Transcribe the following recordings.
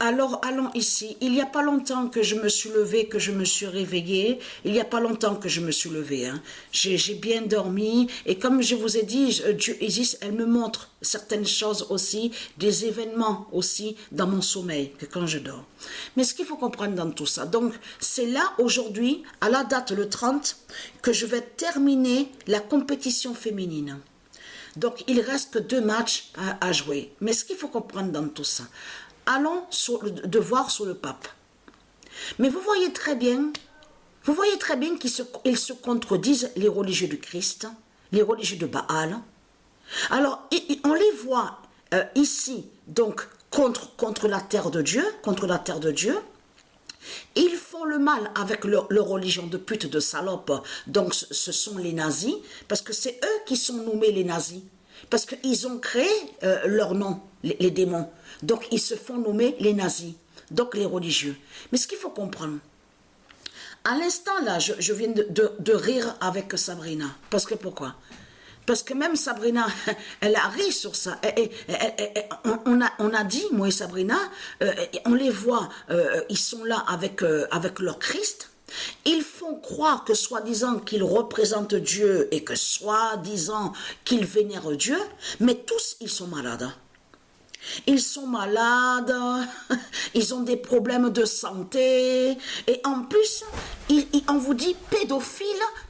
Alors, allons ici. Il n'y a pas longtemps que je me suis levée, que je me suis réveillée. Il n'y a pas longtemps que je me suis levée. Hein. J'ai bien dormi. Et comme je vous ai dit, Dieu Isis, elle me montre certaines choses aussi, des événements aussi dans mon sommeil, que quand je dors. Mais ce qu'il faut comprendre dans tout ça, donc c'est là aujourd'hui, à la date le 30, que je vais terminer la compétition féminine. Donc il reste que 2 matchs à jouer. Mais ce qu'il faut comprendre dans tout ça, allons de voir sur le pape. Mais vous voyez très bien qu'ils se contredisent, les religieux du Christ, les religieux de Baal. Alors, on les voit ici, donc, contre la terre de Dieu, Ils font le mal avec leur religion de pute, de salope. Donc, ce sont les nazis, parce que c'est eux qui sont nommés les nazis. Parce qu'ils ont créé leur nom, les démons. Donc, ils se font nommer les nazis, donc les religieux. Mais ce qu'il faut comprendre, à l'instant là, je viens de rire avec Sabrina. Parce que pourquoi? Parce que même Sabrina, elle a ri sur ça. On a dit, moi et Sabrina, on les voit, ils sont là avec leur Christ. Ils font croire que soi-disant qu'ils représentent Dieu et que soi-disant qu'ils vénèrent Dieu, mais tous, ils sont malades. Ils sont malades, ils ont des problèmes de santé, et en plus, on vous dit pédophiles,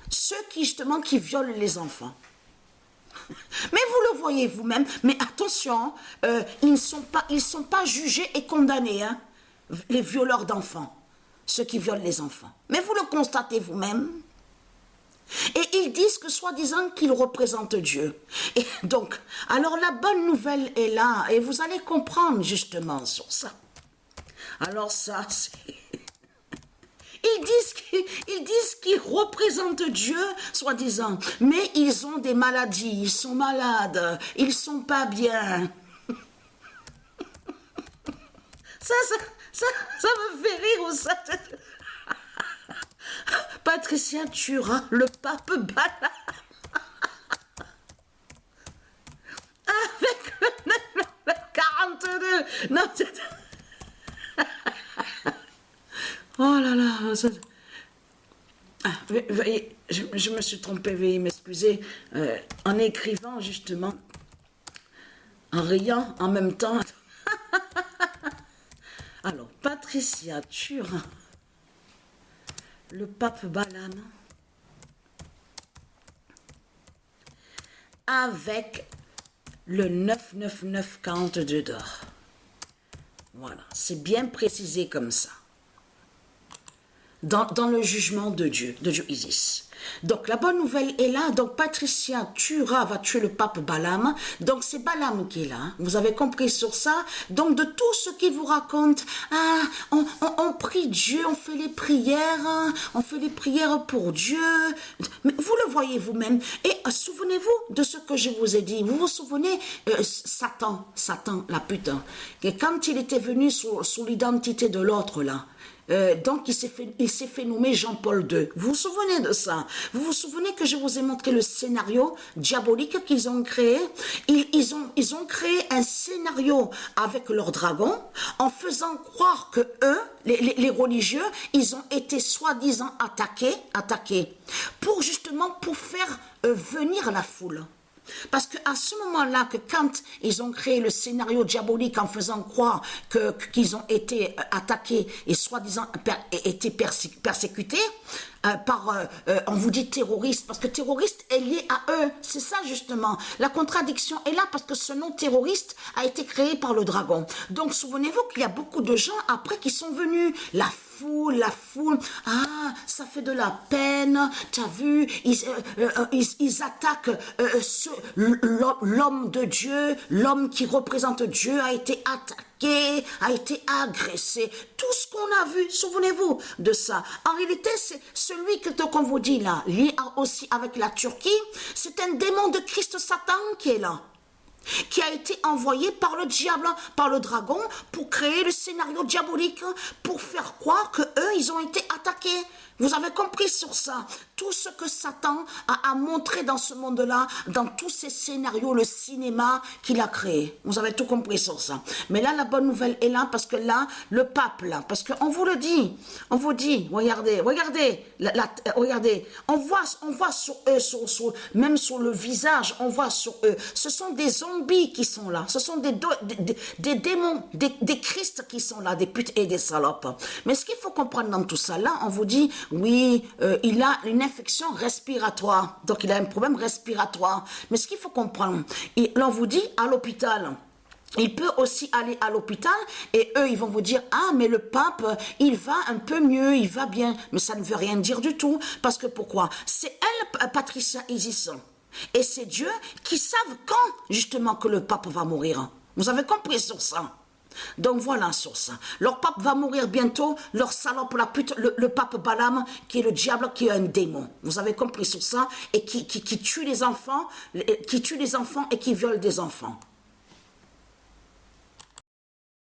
ceux qui violent les enfants. Mais vous le voyez vous-même, mais attention, ils ne sont pas jugés et condamnés, hein, les violeurs d'enfants, ceux qui violent les enfants. Mais vous le constatez vous-même. Et ils disent que soi-disant qu'ils représentent Dieu. Et donc, alors la bonne nouvelle est là, et vous allez comprendre justement sur ça. Alors ça, c'est... Ils disent qu'ils représentent Dieu, soi-disant, mais ils ont des maladies, ils sont malades, ils sont pas bien. Ça me fait rire ou ça. Patricia Turin, le pape Bala. Avec le 42. Non, oh là là, je me suis trompée, veuillez m'excuser, en écrivant justement, en riant en même temps. Alors, Patricia Turin, le pape Balaam, avec le 99942 d'or. Voilà, c'est bien précisé comme ça. Dans le jugement de Dieu Isis. Donc la bonne nouvelle est là, donc Patricia va tuer le pape Balaam, donc c'est Balaam qui est là, hein. Vous avez compris sur ça, donc de tout ce qu'il vous raconte, on prie Dieu, on fait les prières pour Dieu, mais vous le voyez vous-même, et souvenez-vous de ce que je vous ai dit, vous vous souvenez, Satan, la putain, que quand il était venu sous l'identité de l'autre là, donc il s'est fait nommer Jean-Paul II. Vous vous souvenez de ça? Vous vous souvenez que je vous ai montré le scénario diabolique qu'ils ont créé? Ils ont créé un scénario avec leur dragon en faisant croire que eux, les religieux, ils ont été soi-disant attaqués pour faire venir la foule. Parce qu'à ce moment-là, que quand ils ont créé le scénario diabolique en faisant croire qu'ils ont été attaqués et soi-disant été persécutés par, on vous dit terroriste, parce que terroriste est lié à eux. C'est ça justement. La contradiction est là parce que ce nom terroriste a été créé par le dragon. Donc souvenez-vous qu'il y a beaucoup de gens après qui sont venus. La foule, ça fait de la peine, t'as vu, ils attaquent l'homme de Dieu, l'homme qui représente Dieu a été attaqué, a été agressé, tout ce qu'on a vu, souvenez-vous de ça. En réalité, c'est celui qu'on vous dit là, lié aussi avec la Turquie, c'est un démon de Christ Satan qui est là. qui a été envoyé par le diable, par le dragon, pour créer le scénario diabolique, pour faire croire que eux, ils ont été attaqués. Vous avez compris sur ça. Tout ce que Satan a montré dans ce monde-là, dans tous ces scénarios, le cinéma qu'il a créé. Vous avez tout compris sur ça. Mais là, la bonne nouvelle est là, parce que là, le pape, là, parce qu'on vous le dit, on vous dit, regardez, regardez, on voit sur eux, même sur le visage, on voit sur eux, ce sont des zombies qui sont là, ce sont des démons, des Christ qui sont là, des putes et des salopes. Mais ce qu'il faut comprendre dans tout ça, là, on vous dit, oui, il a une infection respiratoire, donc il a un problème respiratoire. Mais ce qu'il faut comprendre, l'on vous dit à l'hôpital, il peut aussi aller à l'hôpital et eux, ils vont vous dire, ah, mais le pape, il va un peu mieux, il va bien. Mais ça ne veut rien dire du tout. Parce que pourquoi? C'est elle, Patricia Isis, et c'est Dieu qui savent quand, justement, que le pape va mourir. Vous avez compris sur ça? Donc voilà sur ça. Leur pape va mourir bientôt, leur salope, la pute, le pape Balaam, qui est le diable, qui est un démon. Vous avez compris sur ça? Et qui tue les enfants, et qui viole des enfants.